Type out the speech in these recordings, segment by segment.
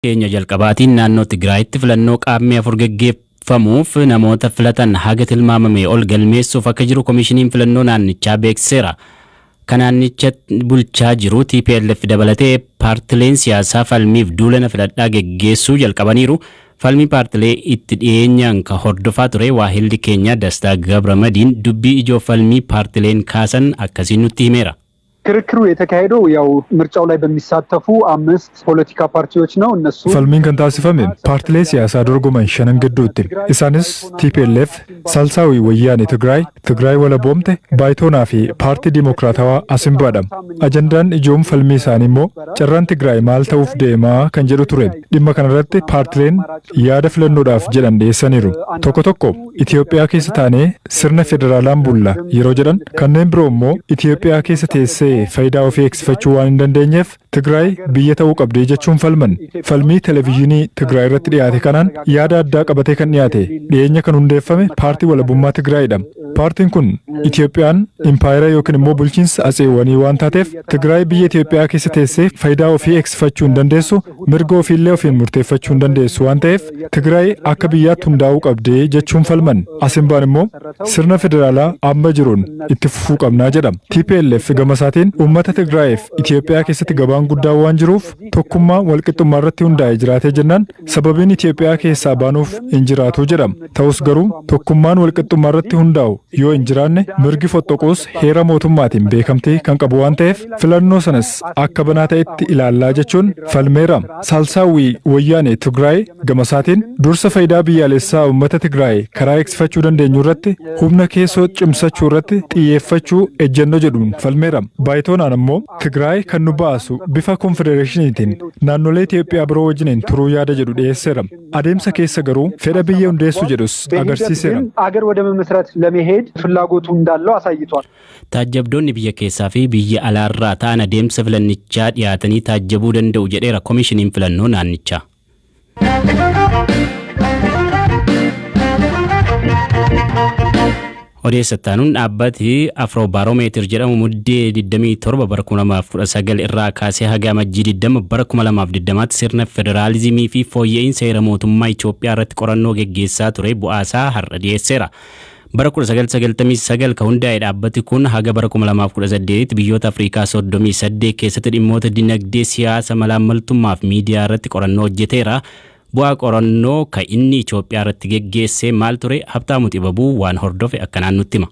Keenya jalqabaatiin naannoo Tigraayitti filannoo qaamni afur gaggeeffamuuf namoota filatan haga tilmaamame ol galmeessuuf akka jiru komishiniin filannoo naannichaa beeksiseera. Kan naannicha bulchaa jiru TPLF dabalatee paartileen siyaasaa falmiif duula filadhaa geggeessuu jalqabaniiru. Falmi paartilee itti dhiyeenyaan ka hordofaa ture waahilli keenya Dastaa Gabramadiin dubbii ijoo falmii paartileen kaasan akkasiin nutti himeera. ክርክሩ የተካሄደው ያው ምርጫው ላይ በሚሳተፉ 5 ፖለቲካ ፓርቲዎች ነው እነሱ ፈልሚን kan taasifame paartilee siyaasaa dorgoman shanan gidduutti isaanis TPLF Salsaawi Wayyaanee Tigraay Walaboomte Baayitoonaa fi paartii Dimokiraatawaa Asimbaadha. Ajandaan ijoon falmii isaanii immoo carraan Tigraay maal ta'uuf deemaa kan jedhu ture. Dhimma kanarratti paartileen yaada filannoodhaaf jedhan dhiyeessaniiru. Tokko Itoophiyaa keessa taanee sirna federaalaan bulla yeroo jedhan kanneen biroo immoo Itoophiyaa keessa teessee faayidaa ofii eegsifachuu waan hin dandeenyeef Tigraay biyya ta'uu qabdi jechuun falman. Falmii televizyinii Tigraay irratti dhiyaate kanaan yaada addaa qabatee kan dhiyaate dhiyeenya kan hundeeffame paartii walabummaa Tigraayidha. Paartiin kun Itoophiyaan impaayera yookiin immoo bulchiinsa atseewwanii waan taateef Tigraay biyya Itoophiyaa keessa teessee faayidaa ofii eegsifachuu hin dandeessu, mirga ofiillee ofiin murteeffachuu hin dandeessu waan ta'eef Tigraay akka biyyaatti hundaa'uu qabdi jechuun falman. Asimbaan immoo sirna federaalaa amma jiruun itti fufuu qabnaa jedha. TPLF gamasaatiin uummata Tigraayiif Itoophiyaa keessatti gabaan guddaa waan jiruuf tokkummaa walqixxummaa irratti hundaa'ee jiraatee jennaan sababiin Itoophiyaa keessaa baanuuf hin jiraatu jedhama. Ta'us garuu tokkummaan walqixxummaa irratti hundaa'u yoo hin jiraanne mirgi fottoquus heera mootummaatiin beekamtii kan qabu waan ta'eef filannoo sanas akka banaa ta'etti ilaallaa jechuun falmeera. Salsaawii Wayyaanee Tigraay gamasaatiin dursa faayidaa biyyaalessaa uummata Tigraay karaa eegsifachuu dandeenyu irratti humna keessoo cimsachuu irratti xiyyeeffachuu ejjennoo jedhuun falmeera. Baayitoonaan immoo Tigraay kan nu baasu bifa konfedereeshiniitiin naannolee Itoophiyaa biroo wajjiniin turuu yaada jedhu dhiyeesseera. Adeemsa keessa garuu fedha biyya hundeessuu jedhus agarsiiseera. አገር ወደ መመስረት ለመሄድ ፍላጎቱ እንዳለው አሳይቷል። Taajjabdoonni biyya keessaa fi biyya alaarraa ta'an adeemsa filannichaa dhiyaatanii taajjabuu danda'u jedheera komishiniin filannoo naannichaa. Odeessataanuun dhaabbati Afrobaaromeetir jedhamu muddee 27 bara 2019 irraa kaasee haga amajjii 20 bara 2020tti sirna federaalizimii fi fooyya'insa heera mootummaa Itoophiyaa irratti qorannoo geggeessaa ture bu'aasaa har'a dhiyeesseera. Bara 1999 ka hundaa'e dhaabbati kun haga bara 2018tti biyyoota Afrikaa 38 keessatti dhimmoota dinagdee siyaasa malaammaltummaa fi miidiyaa irratti qorannoo hojjeteera. Bu'aa qorannoo ka inni Itoophiyaa irratti geggeesse maal ture Habtaamu Xibabuu waan hordofe akkanaan nutti hima.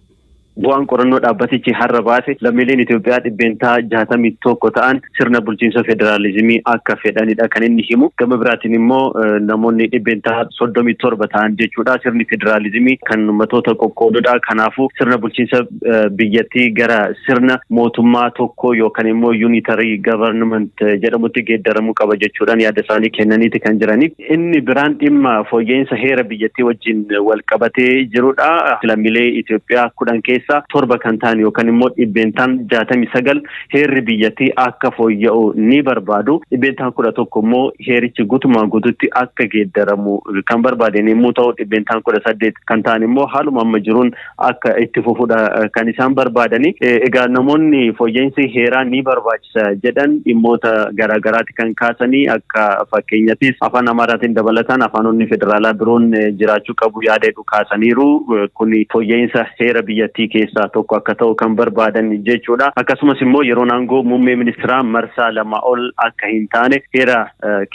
Bu'aan qorannoo dhaabbatichi har'a baase lammiileen Itoophiyaa dhibbentaa 61 ta'an sirna bulchiinsa federaalizimii akka fedhanidha kan inni himu. Gama biraatiin immoo namoonni dhibbentaa 37 ta'an jechuudha. Sirni federaalizimii kan ummatoota qoqqoodudha. Kanaafuu sirna bulchiinsa biyyattii gara sirna mootummaa tokko yookaan immoo unitary government jedhamutti geeddaramuu qaba jechuudhaan yaada isaanii kennaniiti kan jirani. Inni biraan dhimma fooyya'insa heera biyyattii wajjin wal qabatee jirudha. Lammiilee Itoophiyaa 10 keessa torba kan ta'an yookaan immoo dhibbentaan 69 heerri biyyattii akka fooyya'u ni barbaadu. Dhibbentaan 11 immoo heerichi guutumaan guututti akka geeddaramu kan barbaadan yommuu ta'u dhibbentaan 18 kan ta'an immoo haaluma amma jiruun akka itti fufuudha kan isaan barbaadani. Egaa namoonni fooyya'insi heeraa ni barbaachisa jedhan dhimmoota garaagaraatti kan kaasanii akka fakkeenyattis afaan Amaaraatiin dabalataan afaanonni federaalaa biroon jiraachuu qabu yaada kaasaniiru. Kun fooyya'insa heera biyyattii keessaa tokko akka ta'u kan barbaadan jechuudha. Akkasumas immoo yeroo aangoo muummee ministeeraa marsaa 2 ol akka hin taane heera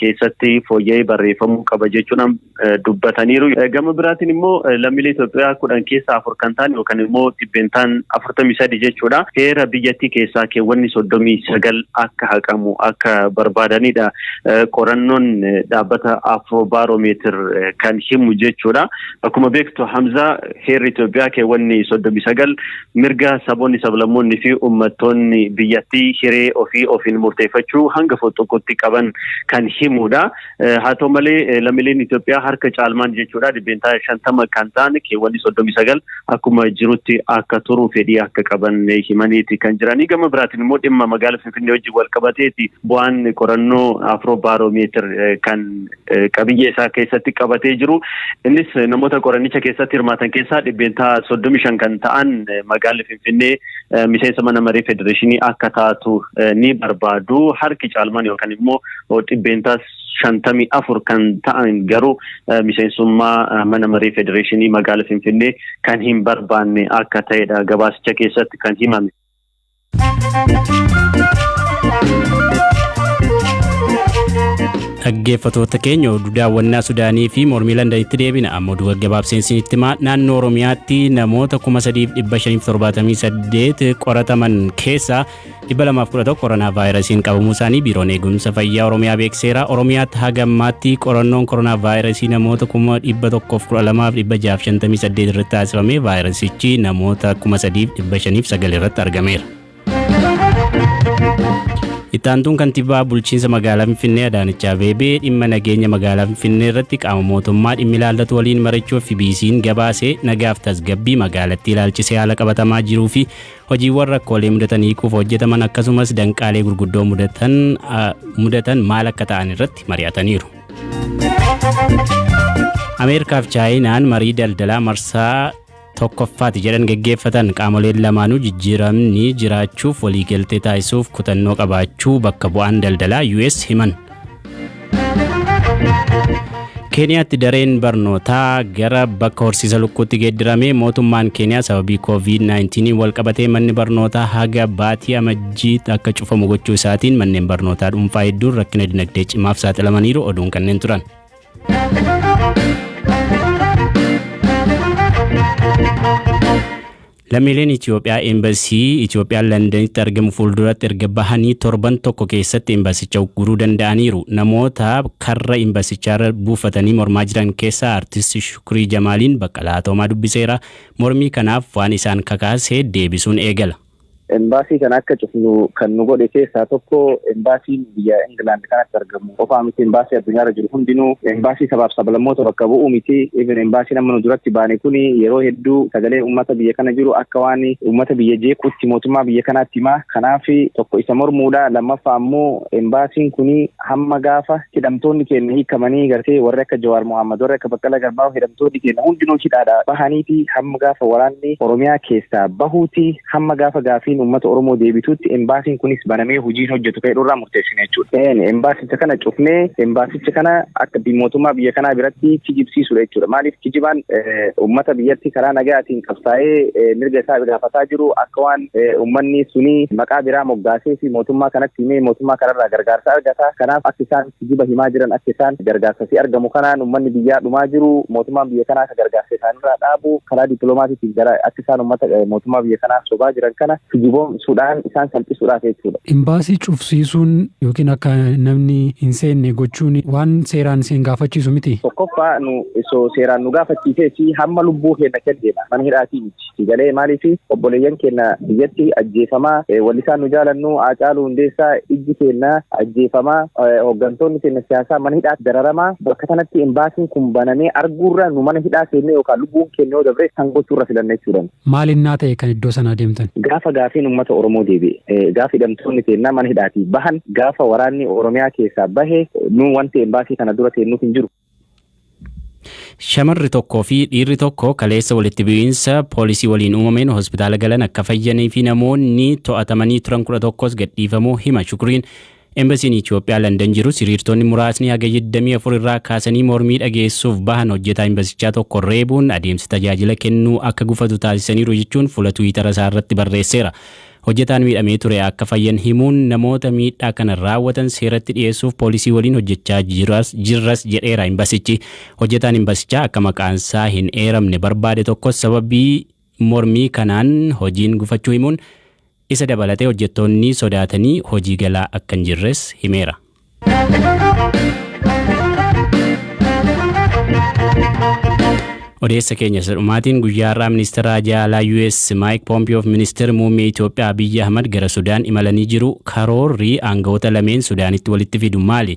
keessatti fooyya'ee barreeffamuu qaba jechuudhaan dubbataniiru. Gama biraatiin immoo lammiilee Itoophiyaa 10 keessaa 4 kan ta'an yookaan immoo dhibbentaan 43 jechuudha. Heera biyyattii keessaa keewwanni 39 akka haqamu akka barbaadanidha. Qorannoon dhaabbata Afrobaaromeetir kan himu jechuudha. Akkuma beektu Hamzaa heerri Itoophiyaa keewwanni 39 mirga saboonni sablammoonni fi uummattoonni biyyattii hiree ofii ofiin murteeffachuu hanga foxxoqqootti qaban kan himudha. Haa ta'u malee lammiileen Itoophiyaa harka caalmaan jechuudha dhibbentaa 50 kan ta'an keewwanni 39 akkuma jirutti akka turuu fedhii akka qaban himaniiti kan jiranii. Gama biraatiin immoo dhimma magaalaa Finfinnee wajjin wal qabateeti bu'aan qorannoo Afrobaaromeetir kan qabiyyee isaa keessatti qabatee jiru. Innis namoota qorannicha keessatti hirmaatan keessaa dhibbentaa 35 kan ta'an magaalaa Finfinnee miseensa mana maree federeeshinii akka taatu ni barbaadu. Harki caalmaan yookaan immoo dhibbentaa shantami afur kan ta'an garuu miseensummaa mana maree federeeshinii magaalaa Finfinnee kan hin barbaanne akka ta'edha gabaasicha keessatti kan himame. Dhaggeeffattoota keenya oduu daawwannaa Sudaanii fi mormii Londanitti deebina. Amma oduu gabaabseensitti naannoo Oromiyaatti namoota 3578 qorataman keessaa 211 koronaa vaayirasiin qabamuu isaanii biiroon eegumsa fayyaa Oromiyaa beekseera. Oromiyaatti haga ammaatti qorannoon koronaa vaayirasii namoota 112,658 irratti taasifame. Vaayirasichi namoota 3,509 irratti argameera. Ittaantuun kantiibaa bulchiinsa magaalaa Finfinnee Adaanech Abeebee dhimma nageenya magaalaa Finfinnee irratti qaama mootummaa dhimmi ilaallatu waliin mari'achuuf BBC'n gabaasee nagaaf tasgabbii magaalattii ilaalchisee haala qabatamaa jiruu fi hojiiwwan rakkoolee mudatan hiikuuf hojjetaman akkasumas danqaalee gurguddoo mudatan maal akka ta'an irratti mari'ataniiru. Ameerikaaf Chaayinaan marii daldalaa marsaa tokkoffaati jedhan geggeeffatan qaamoleen lamaanuu jijjiiramni jiraachuuf waliigaltee taasisuuf kutannoo qabaachuu bakka bu'aan daldalaa US himan. Keeniyaatti dareen barnootaa gara bakka horsiisa lukkuutti geeddirame. Mootummaan Keeniyaa sababii COVID-19 wal qabatee manni barnootaa haga baatii amajjii akka cufamu gochuu isaatiin manneen barnootaa dhuunfaa hedduun rakkina dinagdee cimaaf saaxilamaniiru. Oduun kanneen turan. Lammiileen Itoophiyaa Embassii Itoophiyaan Londanitti argamu fuulduratti erga bahanii torban tokko keessatti embasicha ugguruu danda'aniiru. Namoota karra embasichaa buufatanii mormaa jiran keessaa artisti Shukrii Jamaaliin Baqqalaa Toomaa dubbiseera. Mormii kanaaf waan isaan kakaase deebisuun eegala. Embassii kan akka cufnu kan nu godhe keessaa tokko embassiin biyya England kanatti argamu. Qofaa miti embassii addunyaarra jiru hundinuu embassii sabaaf sablammoota bakka bu'uu miti. Even embassii nama nu duratti baane kuni yeroo hedduu sagalee uummata biyya kana jiru akka waan uummata biyya jeequutti mootummaa biyya kanaatti himaa. Kanaaf tokko isa mormuudha. Lammaffaa ammoo embassiin kuni hamma gaafa hidhamtoonni keenya hiikamanii gartee warri akka Jawaar Mohaammed warri akka Baqqalaa Garbaa hidhamtoonni keenya hundinuu hidhaadha bahaniiti hamma gaafa waraanni Oromiyaa keessaa bahuuti hamma gaafa gaafii ummata Oromoo deebituutti embassiin kunis banamee hojiin hojjetu ta'ee dhurraa murteessine jechuudha. Embassicha kana cufnee embassicha kana akka mootummaa biyya kanaa biratti kijibsiisudha jechuudha. Maaliif kijibaan ummata biyyatti karaa nagaatiin qabsaa'ee mirga isaa gaafataa jiru akka waan ummanni suni maqaa biraa moggaasee fi mootummaa kanatti himee mootummaa kanarraa gargaarsa argata. Kanaaf akka isaan kijiba himaa jiran akka isaan gargaarsasii argamu kanaan ummanni biyyaa dhumaa jiru mootummaan biyya kanaa akka gargaarsa isaanirraa dhaabu karaa dippiloomaatiitiin gara akka isaan ummata mootummaa biyya kanaa sobaa jiran kana Suudaan isaan salphisuudhaaf jechuudha. Embaasii cufsiisuun yookiin akka namni hin seenne gochuun waan seeraan isin gaafachiisu miti. Tokkoffaa seeraan nu gaafachiisee fi hamma lubbuu keenya kenneedha. Mana hidhaatii miti. Galee maaliif obboleeyyan keenya biyyatti ajjeefamaa wallisaan nu jaalannu Haacaaluu Hundeessaa ijji keenya ajjeefamaa hooggantoonni keenya siyaasaa mana hidhaatti dararamaa bakka kanatti embaasiin kun banamee arguurra nu mana hidhaa seennee yookaan lubbuun keenya yoo dabre kan gochuurra filanna jechuudha. Maalinnaa ta'e kan iddoo sanaa deemtan? Gaafiin uummata Oromoo deebi'e gaafa hidhamtoonni keenya mana hidhaatii bahan gaafa waraanni Oromiyaa keessaa bahe nu wanti embaasii kana dura teennuuf hin jiru. Shamarri tokkoo fi dhiirri tokko kaleessa walitti bu'iinsa poolisii waliin uumameen hospitaala galan akka fayyanii fi namoonni to'atamanii turan 11 gadhiifamuu hima. Shukriin Embassiin Itoophiyaa London jiru hiriirtonni muraasni haga 24 irraa kaasanii mormii dhageessuuf bahan hojjetaa embasichaa tokko reebuun adeemsa tajaajila kennuu akka gufatu taasisaniiru jechuun fuula Twiitara isaa irratti barreesseera. Hojjetaan miidhamee ture akka fayyan himuun namoota miidhaa kana raawwatan seeratti dhiyeessuuf poolisii waliin hojjechaa jirras jedheera embasichi. Hojjetaan embasichaa akka maqaan isaa hin eeramne barbaade tokkos sababii mormii kanaan hojiin gufachuu himuun isa dabalatee hojjettoonni sodaatanii hojii galaa akka hin jirres himeera. Odeessa keenya sadhumaatiin guyyaarraa ministeera jaalaa US Mike Pompeo fi ministeera muummee Itoophiyaa Abiy Ahmed gara Sudaan imalanii jiru. Karoorri aangawoota lameen Sudaanitti walitti fidu maali?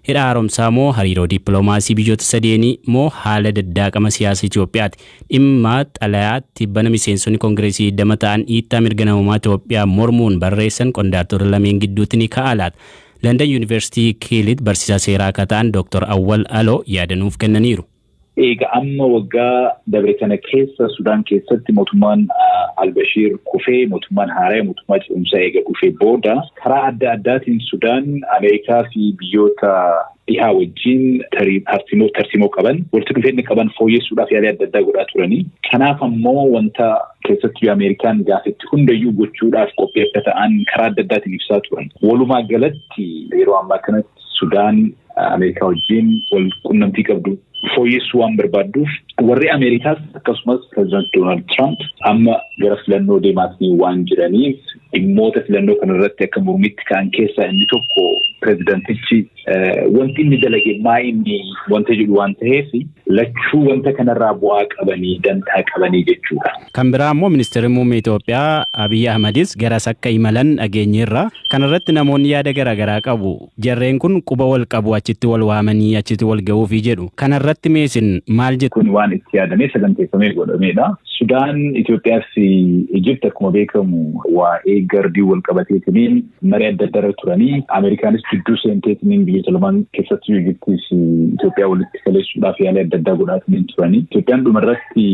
Hidha haaromsaa moo hariiroo dippiloomaasii biyyoota sadeenii moo haala daddaaqama siyaasa Itoophiyaati? Dhimma xalayaatti bana miseensonni koongireesii dama ta'an dhiittaa mirga namummaa Itoophiyaa mormuun barreessan qondaaltota lameen gidduutti ni ka'a laata? London University Kiilit barsiisaa seeraa akka ta'an Dr. Awwal Aloo yaadanuuf kennaniiru. Eega amma waggaa dabre kana keessa Sudaan keessatti mootummaan Al-Bashir kufee mootummaan haaraa mootummaa ce'umsaa eega kufee booda karaa adda addaatiin Sudaan Ameerikaa fi biyyoota dhihaa wajjin tarsiimoo qaban walitti dhufeenya qaban fooyyessuudhaaf yaalii adda addaa godhaa turanii. Kanaaf ammoo wanta keessatti Ameerikaan gaafatti hundayyuu gochuudhaaf qophii akka ta'an karaa adda addaatiin ibsaa turan. Walumaa galatti yeroo ammaa kanatti Sudaan Ameerikaa wajjin wal qunnamtii qabdu fooyyessuu waan barbaadduuf warri Ameerikaas akkasumas President Donald Trump amma gara filannoo deemaatii waan jiraniif dhimmoota filannoo kanarratti akka mormitti ka'an keessaa inni tokko pireezidentichi wanti inni dalage inni wanta jedhu waan ta'eef lachuu wanta kanarraa bu'aa qabanii dantaa qabanii jechuudha. Kan biraa immoo ministeerri muummee Itoophiyaa Abiy Ahmedis garas akka imalan dhageenyeerra. Kanarratti namoonni yaada garaagaraa qabu. Jarreen kun quba wal qabu achitti wal waamanii achitti wal ga'uufi jedhu. Kanarratti meesin maal jettu? Kun waan itti yaadamee saganteeffamee godhamedha. Sudaan Itoophiyaa fi Egypt akkuma beekamu waa'ee gardii wal qabateetiin marii adda addaa turanii Ameerikaanis gidduu seenteetiin biyyoota lamaan keessatti Egyptii fi Itoophiyaa walitti kaleessuudhaaf yaalii adda addaa godhaatiin turanii. Itoophiyaan dhumarratti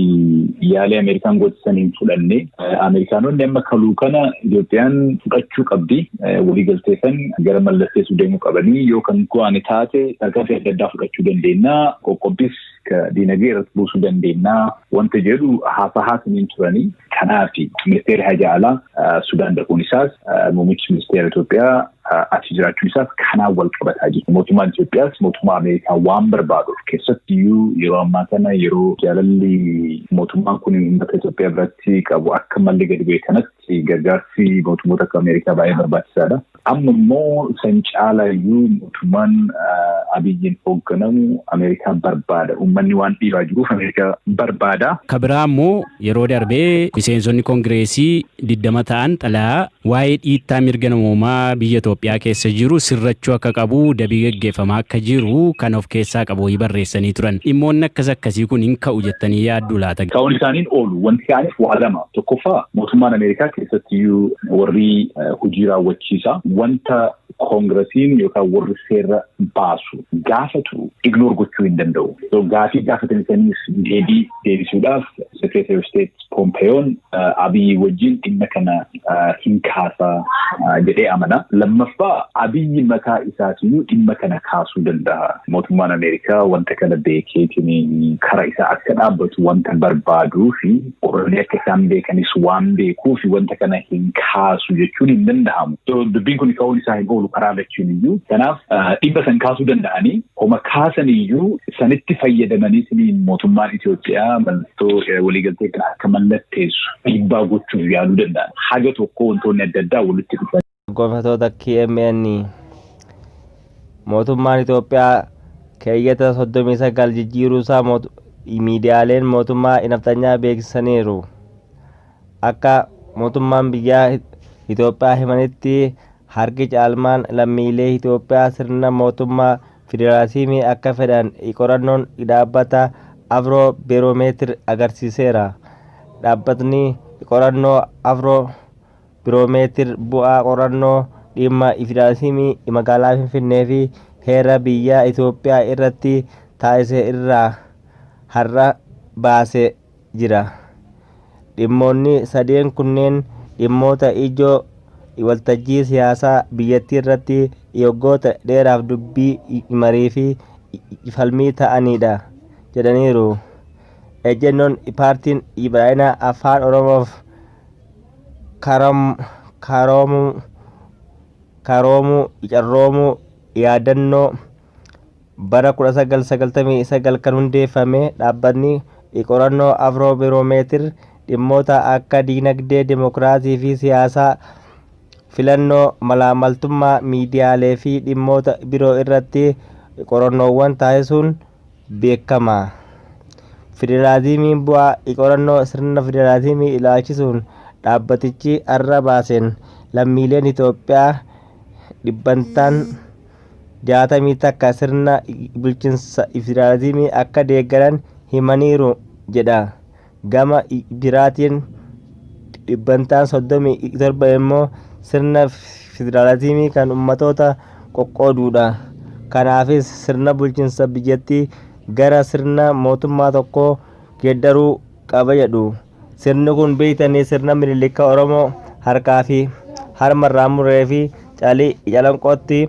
yaalii Ameerikaan godhisan hin fudhanne. Ameerikaanonni amma kaluu kana Itoophiyaan fudhachuu qabdi. Waliigaltee san gara mallatteessuu deemuu qabanii yookaan go'aan taate tarkaanfii adda addaa fudhachuu dandeenya. Qoqqobbiis diinagdee irratti buusuu dandeenya. Wanta jedhu haasa'aatiin turanii. Kanaaf ministeerri Haajaa Alaa Sudaan dhaquun isaas muummichi ministeera Itoophiyaa achi jiraachuun isaas kanaan wal qabataa jiru. Mootummaan Itoophiyaas mootummaa Ameerikaa waan barbaaduuf keessattiyyuu yeroo ammaa kana yeroo jaalalli mootummaan kun uummata Itoophiyaa biratti qabu akka malli gadi bu'e kanatti gargaarsi mootummoota akka Ameerikaa baay'ee barbaachisaadha. Amma immoo san caalayyuu mootummaan Abiyyiin hoogganamu Ameerikaa barbaada. Uummanni waan dhiibaa jiruuf Ameerikaa barbaada. Kabiraa immoo yeroo darbee miseensonni koongireesii 20 ta'an xalayaa waa'ee dhiittaa mirga namoomaa biyya Itoophiyaa keessa jiru sirrachuu akka qabu dabii gaggeeffamaa akka jiru kan of keessaa qabu barreessanii turan. Dhimmoonni akkasii kun hin ka'u jettanii yaaddu laata? Ka'uun isaaniin oolu wanti ka'aniif waa lama. Tokkoffaa mootummaan Ameerikaa keessattiyyuu warri hojii raawwachiisa wanta koongiresiin yookaan warri seera baasu gaafatu ignoor gochuu hin danda'u. Gaafii gaafatanisanis deebisuudhaaf Secretary of State Pompeoon Abiy wajjin dhimma kana hin kaasaa jedhee amana. Lammaffaa Abiy mataa isaatiyyuu dhimma kana kaasuu danda'a. Mootummaan Ameerikaa wanta kana beekeetiin karaa isaa akka dhaabbatu wanta barbaaduu fi orolii akka isaan beekanis waan beekuu fi wanta kana hin kaasu jechuun hin danda'amu. Dubbiin kun ka'uun isaa hin oolu karaa lachuun iyyuu. Kanaaf dhimma san kaasuu danda'anii homa kaasan iyyuu sanitti fayyadamanii mootummaan Itoophiyaa mallattoo waliigaltee kana akka mallatteessu dhiibbaa gochuuf yaaluu danda'an. Haga tokko wantoonni adda addaa walitti dhufan. Goofatoota KMN mootummaan Itoophiyaa keeyyata 39 jijjiiruu isaa miidiyaaleen mootummaa naftanyaa beeksisaniiru. Akka mootummaan biyya Itoophiyaa himanitti harki caalmaan lammiilee Itoophiyaa sirna mootummaa federaalizimii akka fedhan qorannoon dhaabbata Afroo Biroomeetir agarsiiseera. Dhaabbatni qorannoo Afroo Biroomeetir bu'aa qorannoo dhimma federaalizimii magaalaa Finfinnee fi heera biyya Itoophiyaa irratti taasise irraa har'a baasee jira. Dhimmoonni sadeen kunneen dhimmoota ijoo waltajjii siyaasaa biyyattii irratti waggoota dheeraaf dubbii marii fi falmii ta'anidha jedhaniiru. Ejjennoon paartiin Ibraayinaa afaan Oromoof carroomuu yaadannoo bara 1999 kan hundeeffame dhaabbanni qorannoo Afroo Biroomeetir dhimmoota akka diinagdee, dimokiraasii fi siyaasaa, filannoo, malaamaltummaa, miidiyaalee fi dhimmoota biroo irratti qorannoowwan taasisuun beekama. Federaalizimiin bu'aa qorannoo sirna federaalizimii ilaalchisuun dhaabbatichi har'a baaseen lammiileen Itoophiyaa dhibbantaan 60 takka sirna bulchiinsa federaalizimii akka deeggaran himaniiru jedha. Gama biraatiin dhibbantaan 37 immoo sirna federaalizimii kan ummatoota qoqqooduudha. Kanaafis sirna bulchiinsa biyyattii gara sirna mootummaa tokkoo geeddaruu qaba jedhu. Sirni kun beektanii sirna Minilik Oromoo harkaa fi harmarraa muree fi calanqootti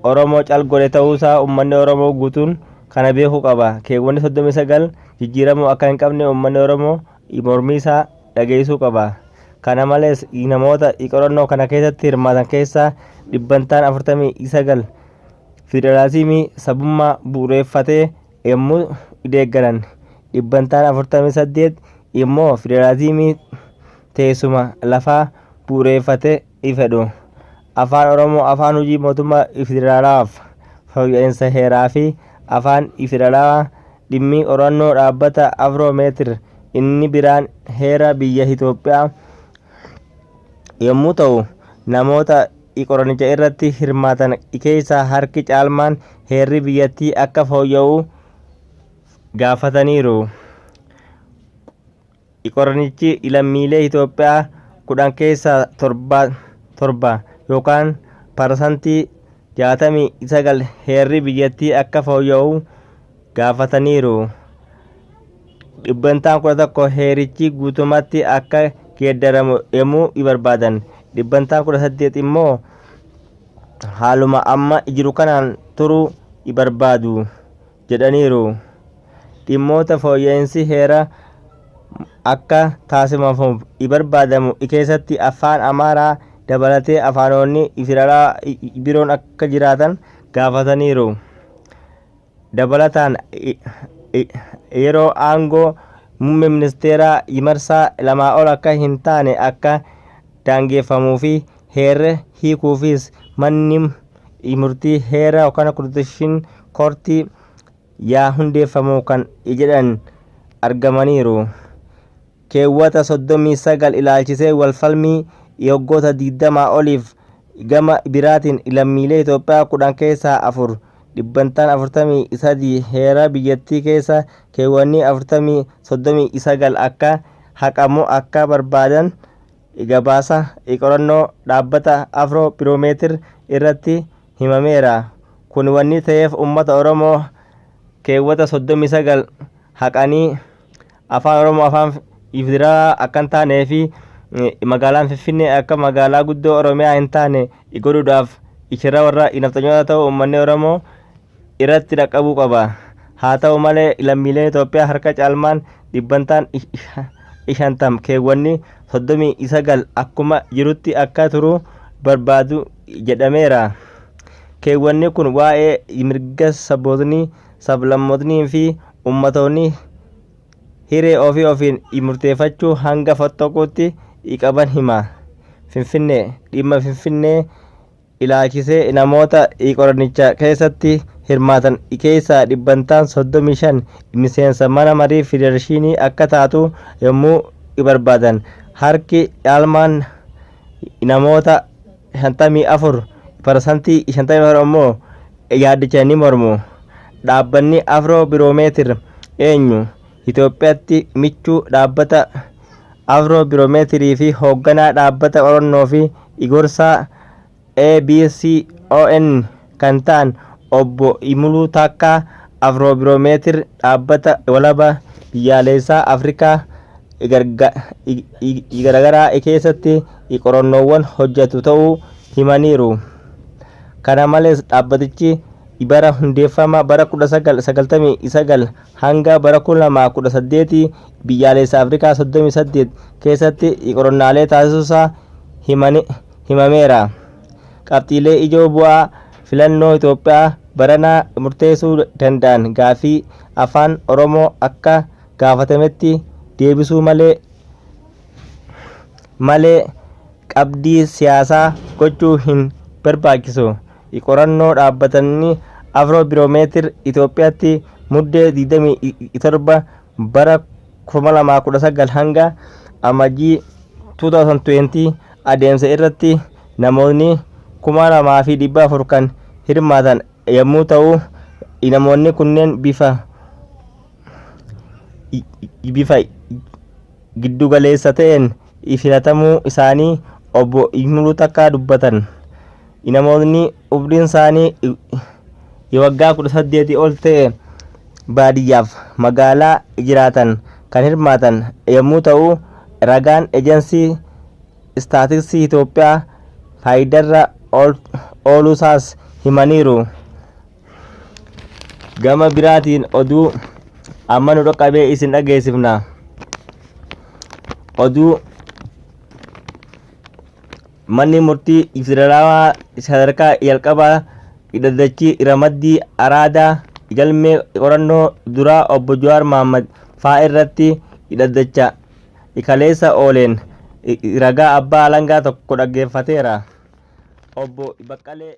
Oromoo calgole ta'uusaa uummanni Oromoo guutuun kana beekuu qaba. Keewwanni 39 jijjiiramuu akka hin qabne uummanni Oromoo mormii isaa dhageessuu qaba. Kana malees namoota qorannoo kana keessatti hirmaatan keessaa 49 federaalizimii sabummaa bu'uureffatee yommuu deeggaran 48 immoo federaalizimii teessuma lafaa bu'uureffatee fedhu. Afaan Oromoo afaan hojii mootummaa federaalaaf fooyya'insa heeraa fi afaan federaalaa dhimmi qorannoo dhaabbata Afroomeetir inni biraan heera biyya Itoophiyaa yommuu ta'u namoota qoranicha irratti hirmaatan keessaa harki caalmaan heerri biyyattii akka fooyya'u gaafataniiru. Qoranichi lammiilee Itoophiyaa 10 keessaa 7 yookaan parsantii 69 heerri biyyattii akka fooyya'u gaafataniiru. 11 heerichi guutummaatti akka geeddaramu yommuu barbaadan 18 immoo haaluma amma jiru kanaan turuu barbaadu jedhaniiru. Dhimmoota fooyya'insi heera akka taasifamuuf barbaadamu keessatti afaan Amaaraa dabalatee afaanonni federaalaa biroon akka jiraatan gaafataniiru. Dabalataan yeroo aangoo muummee ministeeraa marsaa lamaa ol akka hin taane akka daangeffamuu fi heera hiikuufis manni murtii heera yookaan konstituushin koortii yaa hundeeffamuu kan jedhan argamaniiru. Keewwata 39 ilaalchisee walfalmii waggoota 20 oliif gama biraatiin lammiilee Itoophiyaa 10 keessaa 443 heera biyyattii keessa keewwanni 39 akka haqamu akka barbaadan gabaasa qorannoo dhaabbata Afroomeetir irratti himameera. Kun wanni ta'eef uummata Oromoo keewwata 39 haqanii afaan Oromoo afaan federaalaa akka hin taanee fi magaalaan Finfinnee akka magaalaa guddoo Oromiyaa hin taane godhuudhaaf ishira warra naftanyoota ta'u uummanni Oromoo irratti dhaqqabuu qaba. Haa ta'u malee lammiileen Itoophiyaa harka caalmaan 50 keewwanni 39 akkuma jirutti akka turu barbaadu jedhameera. Keewwanni kun waa'ee mirga sabboonni sablammoonni fi ummatoonni hiree ofii ofiin murteeffachuu hanga fottoquutti qaban hima. Finfinnee dhimma Finfinnee ilaalchisee namoota qoranicha keessatti hirmaatan keessaa 35 miseensa mana marii federeeshinii akka taatu yommuu barbaadan harki caalmaan namoota 54% 54 immoo yaadicha ni mormu. Dhaabbanni Afroomeetir eenyu? Itoophiyaatti michuu dhaabbata Afroomeetirii fi hoogganaa dhaabbata qorannoo fi gorsaa ABCON kan ta'an obbo Imuluu Takkaa Afroomeetir dhaabbata walaba biyyaalessaa Afrikaa garagaraa keessatti qorannoowwan hojjetu ta'uu himaniiru. Kana malees dhaabbatichi bara hundeeffama bara 1999 hanga bara 2018 biyyaalessa Afrikaa 38 keessatti qorannaalee taasisuusaa himameera. Qabxiilee ijoo bu'aa filannoo Itoophiyaa baranaa murteessuu danda'an gaafii afaan Oromoo akka gaafatametti deebisuu malee qabdii siyaasaa gochuu hin barbaachisu. Qorannoo dhaabbatanii Afroomeetir Itoophiyaatti muddee 27 bara 2019 hanga amajjii 2020 adeemsa irratti namoonni 2,400 kan hirmaatan yommuu ta'u namoonni kunneen bifa giddugaleessa ta'een filatamuu isaanii obbo Imuluu Takkaa dubbatan. Namoonni umriin isaanii waggaa 18 ol ta'e baadiyyaaf magaalaa jiraatan kan hirmaatan yommuu ta'u ragaan ejensii istaatiksii Itoophiyaa faayidarra ooluusaas himaniiru. Gama biraatiin oduu amma nu dhaqqabee isin dhageessifna. Oduu manni murtii federaalaa sadarkaa jalqabaa dhaddachi ramaddii araadaa galmee qorannoo duraa obbo Jawaar Mohaammed faa irratti dhaddacha kaleessa ooleen ragaa abbaa alangaa tokko dhaggeeffateera. Obbo Baqqalee